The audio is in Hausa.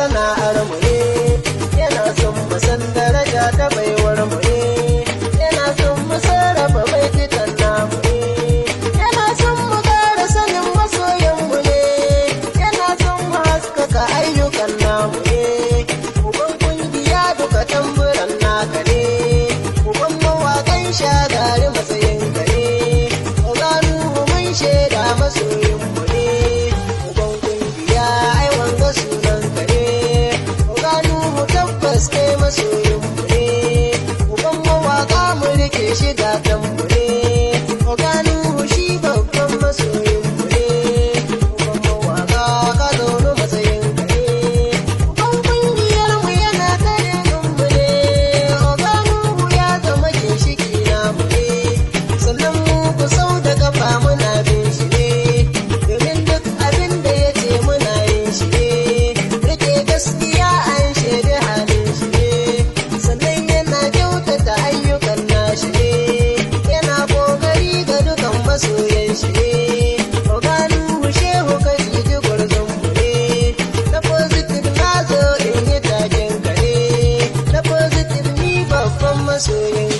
sana'ar mu ne, yana son mu san daraja ta baiwar mu ne, yana son mu sarrafa baitukan namu ne, yana son mu ƙara sanin masoyan mu ne, yana son mu haskaka ayyukan namu ne, uban kungiya duka tamburan naka ne, uban mawaƙan shagari matsayin ka ne, oganu mun shaida masoyin mu ne, uban kungiya ai wanga sunan ka ne, oganu mu tabbas kai masoyin mu ne, uban mawaƙa mu rike shi gatan mu ne, oganu shi babban masoyin mu ne, uban mawaƙa ka zaune matsayin ka ne, uban kungiyar mu yana tare mu ne, oganu ya zama ginshiki namu ne, sannan mu ku sau da kafa muna bin shi ne, domin duk abin da ya ce muna yin shi ne, rike gaskiya an shaidi halin shi ne, sannan yana kyautata ayyukan nashi ne, yana kokari ga dukan masoyan shi ne, oganu shehu ka ji gwarzon mu ne, na positive na zo in yi taken ka ne, na positive ni babban masoyin